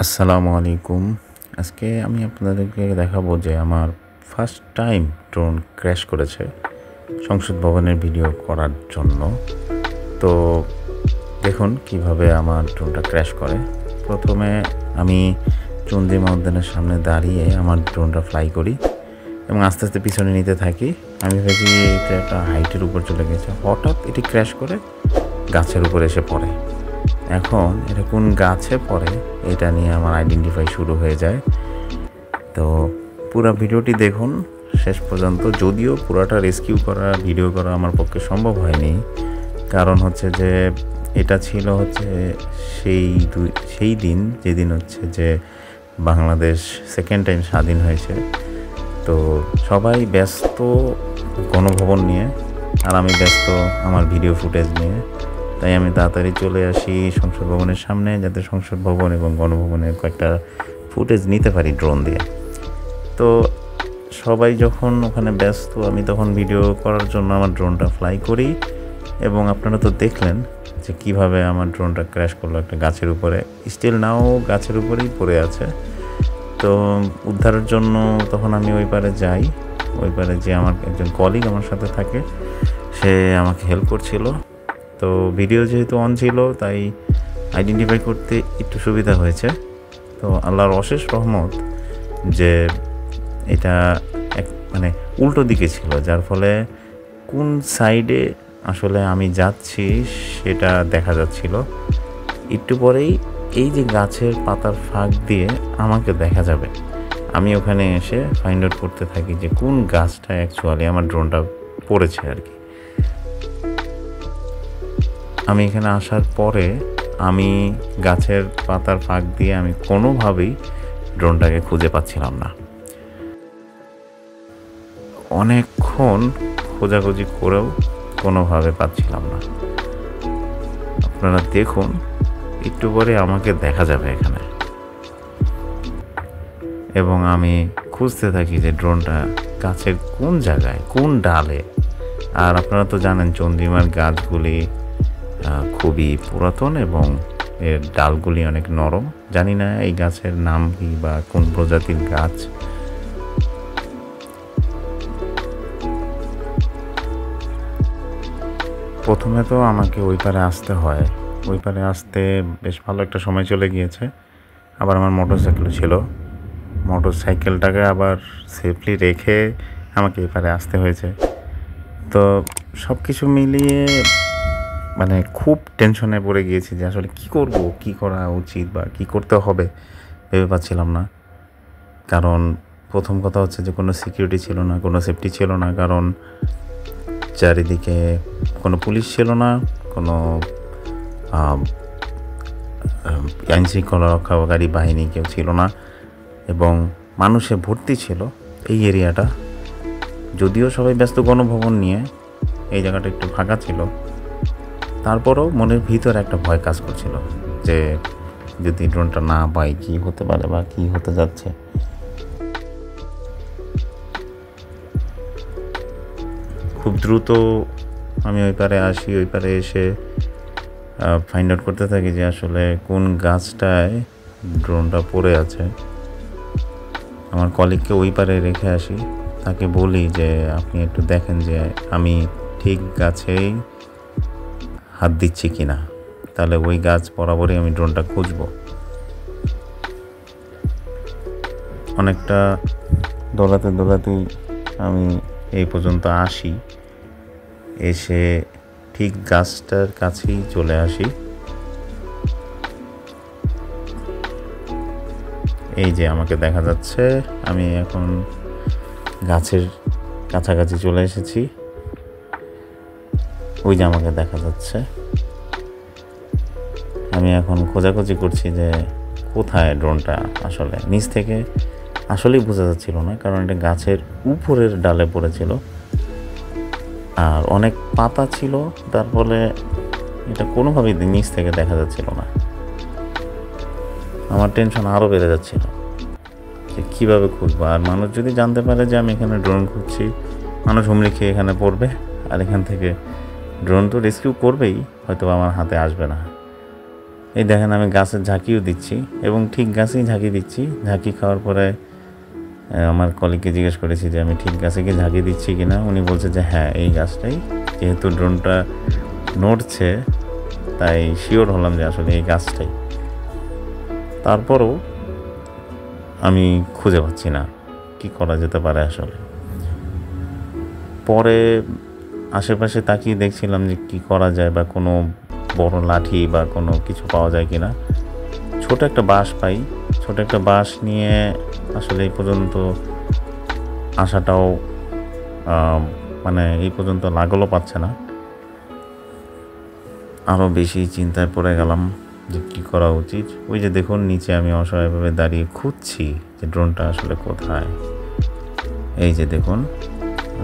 আসসালামু আলাইকুম। আজকে আমি আপনাদেরকে দেখাবো যে আমার ফার্স্ট টাইম ড্রোন ক্র্যাশ করেছে সংসদ ভবনের ভিডিও করার জন্য। তো দেখুন কিভাবে আমার ড্রোনটা ক্র্যাশ করে। প্রথমে আমি চন্দ্রিমা উদ্যানের সামনে দাঁড়িয়ে আমার ড্রোনটা ফ্লাই করি এবং আস্তে আস্তে পিছনে নিতে থাকি। আমি ভেবেছি এটা একটা হাইটের উপর চলে গেছে, হঠাৎ এটি ক্র্যাশ করে গাছের উপরে এসে পড়ে। এখন এটা কোন গাছে পড়ে এটা নিয়ে আমার আইডেন্টিফাই শুরু হয়ে যায়। তো পুরো ভিডিওটি দেখুন শেষ পর্যন্ত। যদিও পুরাটা রেস্কিউ করা ভিডিও করা আমার পক্ষে সম্ভব হয়নি, কারণ হচ্ছে যে এটা ছিল হচ্ছে সেই দিন যেদিন হচ্ছে যে বাংলাদেশ সেকেন্ড টাইম স্বাধীন হয়েছে। তো সবাই ব্যস্ত গণভবন নিয়ে, আর আমি ব্যস্ত আমার ভিডিও ফুটেজ নিয়ে। তাই আমি তাড়াতাড়ি চলে আসি সংসদ ভবনের সামনে, যাতে সংসদ ভবন এবং গণভবনের কয়েকটা ফুটেজ নিতে পারি ড্রোন দিয়ে। তো সবাই যখন ওখানে ব্যস্ত, আমি তখন ভিডিও করার জন্য আমার ড্রোনটা ফ্লাই করি এবং আপনারা তো দেখলেন যে কিভাবে আমার ড্রোনটা ক্র্যাশ করলো একটা গাছের উপরে। স্টিল নাও গাছের উপরেই পড়ে আছে। তো উদ্ধারের জন্য তখন আমি ওই পারে যাই। ওই পারে যে আমার একজন কলিগ আমার সাথে থাকে, সে আমাকে হেল্প করছিল। তো ভিডিও যেহেতু অন ছিল তাই আইডেন্টিফাই করতে একটু সুবিধা হয়েছে। তো আল্লাহর অশেষ রহমত যে এটা মানে উল্টো দিকে ছিল, যার ফলে কোন সাইডে আসলে আমি যাচ্ছি সেটা দেখা যাচ্ছিল। একটু পরেই এই যে গাছের পাতার ফাঁক দিয়ে আমাকে দেখা যাবে। আমি ওখানে এসে ফাইন্ড আউট করতে থাকি যে কোন গাছটা অ্যাকচুয়ালি আমার ড্রোনটা পড়েছে আর কি। আমি এখানে আসার পরে আমি গাছের পাতার ফাঁক দিয়ে আমি কোনোভাবেই ড্রোনটাকে খুঁজে পাচ্ছিলাম না। অনেকক্ষণ খোঁজাখুঁজি করেও কোনোভাবে পাচ্ছিলাম না। আপনারা দেখুন একটু পরে আমাকে দেখা যাবে এখানে, এবং আমি খুঁজতে থাকি যে ড্রোনটা গাছের কোন জায়গায়, কোন ডালে। আর আপনারা তো জানেন চন্দ্রিমার গাছগুলি খুবই পুরাতন এবং এর ডালগুলি অনেক নরম। জানি না এই গাছের নাম কি বা কোন প্রজাতির গাছ। প্রথমে তো আমাকে ওই পারে আসতে হয়। ওই পারে আসতে বেশ ভালো একটা সময় চলে গিয়েছে। আবার আমার মোটরসাইকেল ছিল, মোটরসাইকেলটাকে আবার সেফলি রেখে আমাকে এই পারে আসতে হয়েছে। তো সব কিছু মিলিয়ে মানে খুব টেনশনে পড়ে গিয়েছি যে আসলে কী করব, কী করা উচিত বা কী করতে হবে ভেবে পাচ্ছিলাম না। কারণ প্রথম কথা হচ্ছে যে কোনো সিকিউরিটি ছিল না, কোনো সেফটি ছিল না। কারণ চারিদিকে কোনো পুলিশ ছিল না, কোনো আইনশৃঙ্খলা রক্ষাকারী বাহিনী কেউ ছিল না, এবং মানুষে ভর্তি ছিল এই এরিয়াটা। যদিও সবাই ব্যস্ত গণভবন নিয়ে, এই জায়গাটা একটু ফাঁকা ছিল। তারপরও মনের ভিতর একটা ভয় কাজ করছিল যে যদি ড্রোনটা না পাই কী হতে পারে বা কী হতে যাচ্ছে। খুব দ্রুত আমি ওই পারে আসি। ওই পারে এসে ফাইন্ড আউট করতে থাকি যে আসলে কোন গাছটায় ড্রোনটা পড়ে আছে। আমার কলিগকে ওই পারে রেখে আসি, তাকে বলি যে আপনি একটু দেখেন যে আমি ঠিক গাছেই হাত দিচ্ছি কি না, তাহলে ওই গাছ বরাবরই আমি ড্রোনটা খুঁজব। অনেকটা দৌড়াতে দৌড়াতেই আমি এই পর্যন্ত আসি। এসে ঠিক গাছটার কাছেই চলে আসি। এই যে আমাকে দেখা যাচ্ছে, আমি এখন গাছের কাছাকাছি চলে এসেছি। ওই যে আমাকে দেখা যাচ্ছে। আমি এখন খোঁজাখুঁজি করছি যে কোথায় ড্রোনটা। আসলে নিচ থেকে আসলেই বোঝা যাচ্ছিল না, কারণ এটা গাছের উপরের ডালে পড়েছিল আর অনেক পাতা ছিল, তার ফলে এটা কোনোভাবেই নিচ থেকে দেখা যাচ্ছিল না। আমার টেনশন আরও বেড়ে যাচ্ছিল যে কীভাবে খুঁজবো। আর মানুষ যদি জানতে পারে যে আমি এখানে ড্রোন খুঁজছি, মানুষ হুমড়ি খেয়ে এখানে পড়বে, আর এখান থেকে ড্রোন তো রেস্কিউ করবেই, হয়তো আমার হাতে আসবে না। এই দেখেন আমি গাছের ঝাঁকিও দিচ্ছি এবং ঠিক গাছেই ঝাঁকি দিচ্ছি। ঝাঁকি খাওয়ার পরে আমার কলিগকে জিজ্ঞেস করেছি যে আমি ঠিক গাছে কি ঝাঁকি দিচ্ছি কিনা। উনি বলছে যে হ্যাঁ এই গাছটাই, যেহেতু ড্রোনটা নড়ছে তাই শিওর হলাম যে আসলে এই গাছটাই। তারপরও আমি খুঁজে পাচ্ছি না কি করা যেতে পারে আসলে। পরে আশেপাশে তাকিয়ে দেখছিলাম যে কি করা যায়, বা কোনো বড় লাঠি বা কোনো কিছু পাওয়া যায় কিনা। ছোট একটা বাঁশ পাই, ছোট একটা বাঁশ নিয়ে আসলে এই পর্যন্ত আসাটাও মানে এই পর্যন্ত লাগলও পাচ্ছে না। আরও বেশি চিন্তায় পড়ে গেলাম যে কী করা উচিত। ওই যে দেখুন নিচে আমি অসহায়ভাবে দাঁড়িয়ে খুঁজছি যে ড্রোনটা আসলে কোথায়। এই যে দেখুন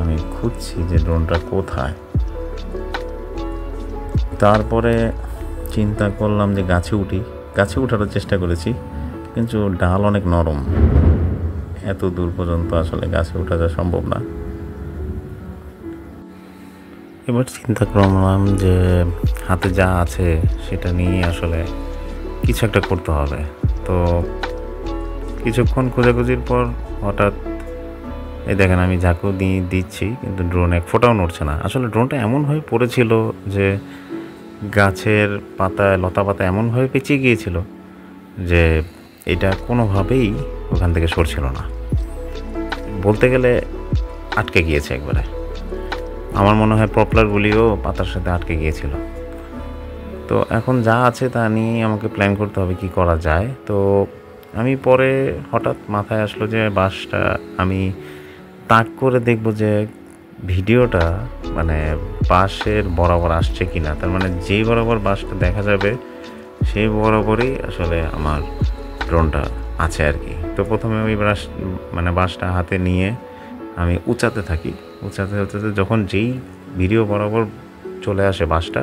আমি খুঁজছি যে ড্রোনটা কোথায়। তারপরে চিন্তা করলাম যে গাছে উঠি। গাছে উঠারও চেষ্টা করেছি, কিন্তু ডাল অনেক নরম, এত দূর পর্যন্ত আসলে গাছে ওঠা যা সম্ভব না। এবার চিন্তা করলাম যে হাতে যা আছে সেটা নিয়ে আসলে কিছু একটা করতে হবে। তো কিছুক্ষণ খোঁজাখুঁজির পর হঠাৎ এই দেখেন আমি ঝাঁকু দিয়ে দিচ্ছি, কিন্তু ড্রোন এক ফোঁটাও নড়ছে না। আসলে ড্রোনটা এমনভাবে পড়েছিল যে গাছের পাতায়, লতা পাতা এমনভাবে পেঁচিয়ে গিয়েছিল যে এটা কোনোভাবেই ওখান থেকে সরছিল না, বলতে গেলে আটকে গিয়েছে একবারে। আমার মনে হয় পপলারগুলিও পাতার সাথে আটকে গিয়েছিল। তো এখন যা আছে তা নিয়ে আমাকে প্ল্যান করতে হবে কি করা যায়। তো আমি পরে হঠাৎ মাথায় আসলো যে বাঁশটা আমি তাক করে দেখব যে ভিডিওটা মানে বাঁশের বরাবর আসছে কি না। তার মানে যেই বরাবর বাঁশটা দেখা যাবে সেই বরাবরই আসলে আমার ড্রোনটা আছে আর কি। তো প্রথমে ওই বাঁশটা হাতে নিয়ে আমি উঁচাতে থাকি। উঁচাতে যখন যেই ভিডিও বরাবর চলে আসে বাঁশটা,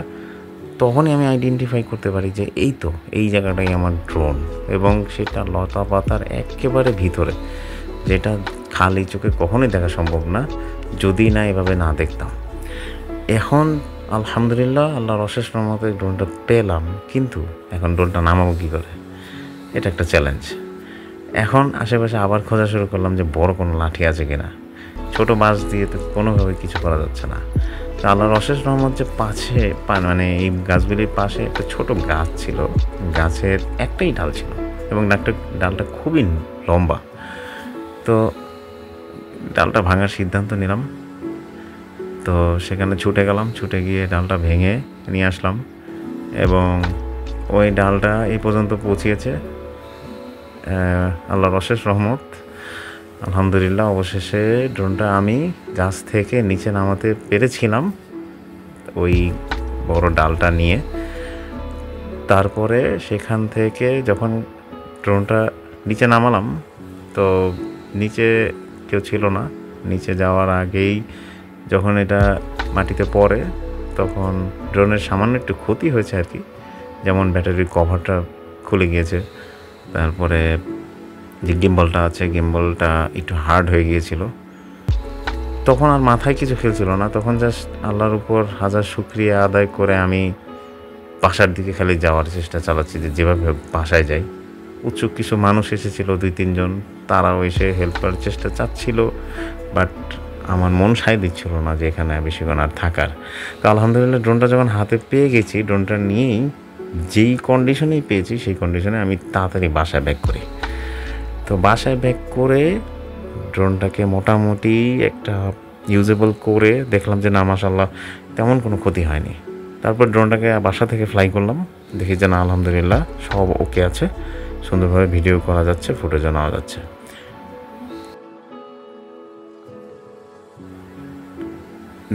তখনই আমি আইডেন্টিফাই করতে পারি যে এই তো এই জায়গাটাই আমার ড্রোন, এবং সেটা লতা পাতার একেবারে ভিতরে, যেটা খালি চোখে কখনোই দেখা সম্ভব না যদি না এভাবে না দেখতাম। এখন আলহামদুলিল্লাহ আল্লাহর অশেষ রহমতে ড্রোনটা পেলাম, কিন্তু এখন ড্রোনটা নামাবো কী করে, এটা একটা চ্যালেঞ্জ। এখন আশেপাশে আবার খোঁজা শুরু করলাম যে বড় কোনো লাঠি আছে কিনা। ছোটো বাঁশ দিয়ে তো কোনোভাবে কিছু করা যাচ্ছে না। তো আল্লাহর অশেষ রহমত যে পাশে মানে এই গাছগুলির পাশে একটা ছোট গাছ ছিল, গাছের একটাই ডাল ছিল এবং ডালটা খুবই লম্বা। তো ডালটা ভাঙার সিদ্ধান্ত নিলাম। তো সেখানে ছুটে গেলাম, ছুটে গিয়ে ডালটা ভেঙে নিয়ে আসলাম এবং ওই ডালটা এই পর্যন্ত পৌঁছিয়েছে। আল্লাহর অশেষ রহমত, আলহামদুলিল্লাহ অবশেষে ড্রোনটা আমি গাছ থেকে নিচে নামাতে পেরেছিলাম ওই বড় ডালটা নিয়ে। তারপরে সেখান থেকে যখন ড্রোনটা নিচে নামালাম, তো নিচে কেউ ছিল না। নিচে যাওয়ার আগেই যখন এটা মাটিতে পড়ে, তখন ড্রোনের সামান্য একটু ক্ষতি হয়েছে আর কি, যেমন ব্যাটারির কভারটা খুলে গিয়েছে, তারপরে যে গিম্বলটা আছে গিম্বলটা একটু হার্ড হয়ে গিয়েছিল। তখন আর মাথায় কিছু খেলছিল না, তখন জাস্ট আল্লাহর উপর হাজার শুকরিয়া আদায় করে আমি বাসার দিকে খালি যাওয়ার চেষ্টা চালাচ্ছি, যে যেভাবে বাসায় যাই। উৎসুক কিছু মানুষ এসেছিল 2-3 জন, তারাও এসে হেল্প করার চেষ্টা চাচ্ছিল, বাট আমার মন সায় দিচ্ছিল না যে এখানে বেশিক্ষণ আর থাকার। তো আলহামদুলিল্লাহ ড্রোনটা যখন হাতে পেয়ে গেছি, ড্রোনটা নিয়েই যেই কন্ডিশনেই পেয়েছি সেই কন্ডিশনে আমি তাড়াতাড়ি বাসায় ব্যাক করি। তো বাসায় ব্যাক করে ড্রোনটাকে মোটামুটি একটা ইউজেবল করে দেখলাম যে না মাশাআল্লাহ তেমন কোনো ক্ষতি হয়নি। তারপর ড্রোনটাকে বাসা থেকে ফ্লাই করলাম, দেখি যে না আলহামদুলিল্লাহ সব ওকে আছে, সুন্দরভাবে ভিডিও করা যাচ্ছে, ফুটেজও নেওয়া যাচ্ছে।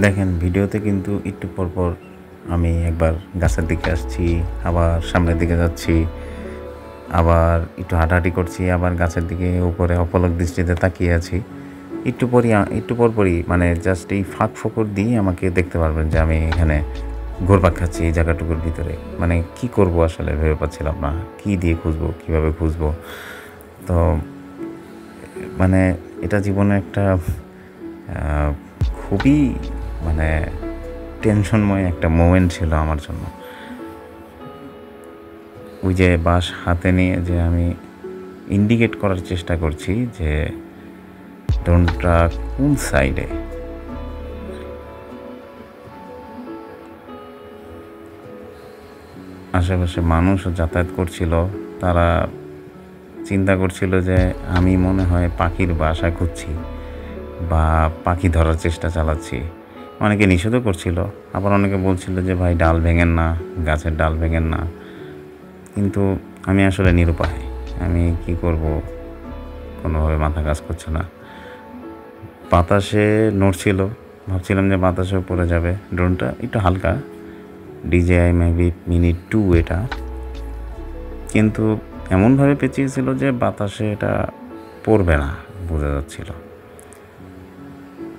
দেখেন ভিডিওতে কিন্তু একটু পরপর আমি একবার গাছের দিকে আসছি, আবার সামনের দিকে যাচ্ছি, আবার একটু হাঁটাহাঁটি করছি, আবার গাছের দিকে উপরে অপলক দৃষ্টিতে তাকিয়ে আছি। একটু পরপরই মানে জাস্ট এই ফাঁক ফোকর দিয়ে আমাকে দেখতে পারবেন যে আমি এখানে ঘুরপাক খাচ্ছি এই জায়গাটুকুর ভিতরে। মানে কি করব আসলে ভেবে পাচ্ছিলাম না, কি দিয়ে খুঁজবো, কীভাবে খুঁজবো। তো মানে এটা জীবনে একটা খুবই মানে টেনশনময় একটা মোমেন্ট ছিল আমার জন্য। ওই যে বাঁশ হাতে নিয়ে যে আমি ইন্ডিকেট করার চেষ্টা করছি যে ড্রোনটা কোন সাইডে। আশেপাশে মানুষও যাতায়াত করছিল, তারা চিন্তা করছিল যে আমি মনে হয় পাখির বাসা খুঁজছি বা পাখি ধরার চেষ্টা চালাচ্ছি। অনেকে নিষেধও করছিল, আবার অনেকে বলছিল যে ভাই ডাল ভেঙেন না, গাছের ডাল ভেঙেন না। কিন্তু আমি আসলে নিরুপায়, আমি কি করব, কোনোভাবে মাথা কাজ করছে না। বাতাসে নড়ছিল, ভাবছিলাম যে বাতাসেও পড়ে যাবে। ড্রোনটা একটু হালকা, DJI Mavic Mini 2 এটা, কিন্তু এমনভাবে পেঁচিয়েছিল যে বাতাসে এটা পড়বে না, বোঝা যাচ্ছিল।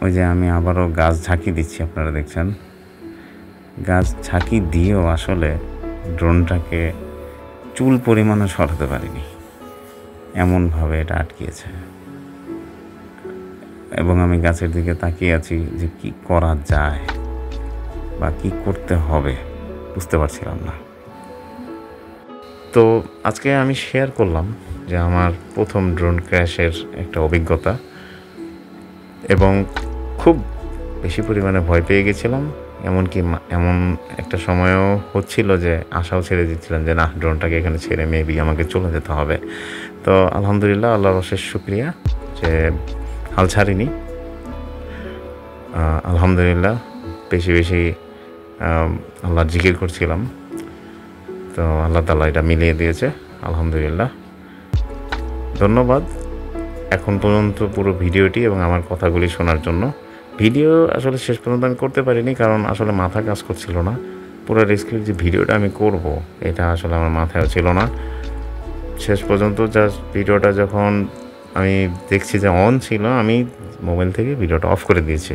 ওই যে আমি আবারও গাছ ঝাঁকি দিচ্ছি, আপনারা দেখছেন। গাছ ঝাঁকি দিয়েও আসলে ড্রোনটাকে চুল পরিমাণে সরাতে পারিনি, এমনভাবে এটা আটকিয়েছে। এবং আমি গাছের দিকে তাকিয়ে আছি যে কি করা যায় বা কি করতে হবে, বুঝতে পারছিলাম না। তো আজকে আমি শেয়ার করলাম যে আমার প্রথম ড্রোন ক্র্যাশের একটা অভিজ্ঞতা, এবং খুব বেশি পরিমাণে ভয় পেয়ে গেছিলাম। এমনকি এমন একটা সময়ও হচ্ছিল যে আশাও ছেড়ে দিচ্ছিলাম যে না, ড্রোনটাকে এখানে ছেড়ে মেবি আমাকে চলে যেতে হবে। তো আলহামদুলিল্লাহ, আল্লাহর অশেষ শুকরিয়া যে হাল ছাড়িনি। আলহামদুলিল্লাহ, বেশি বেশি আল্লাহর জিকির করছিলাম, তো আল্লাহ তাআলা এটা মিলিয়ে দিয়েছে, আলহামদুলিল্লাহ। ধন্যবাদ এখন পর্যন্ত পুরো ভিডিওটি এবং আমার কথাগুলি শোনার জন্য। ভিডিও আসলে শেষ পর্যন্ত আমি করতে পারিনি, কারণ আসলে মাথা কাজ করছিল না। পুরো রেস্কিউর যে ভিডিওটা আমি করব, এটা আসলে আমার মাথায়ও ছিল না। শেষ পর্যন্ত জাস্ট ভিডিওটা যখন আমি দেখছি যে অন ছিল, আমি মোবাইল থেকে ভিডিওটা অফ করে দিয়েছি।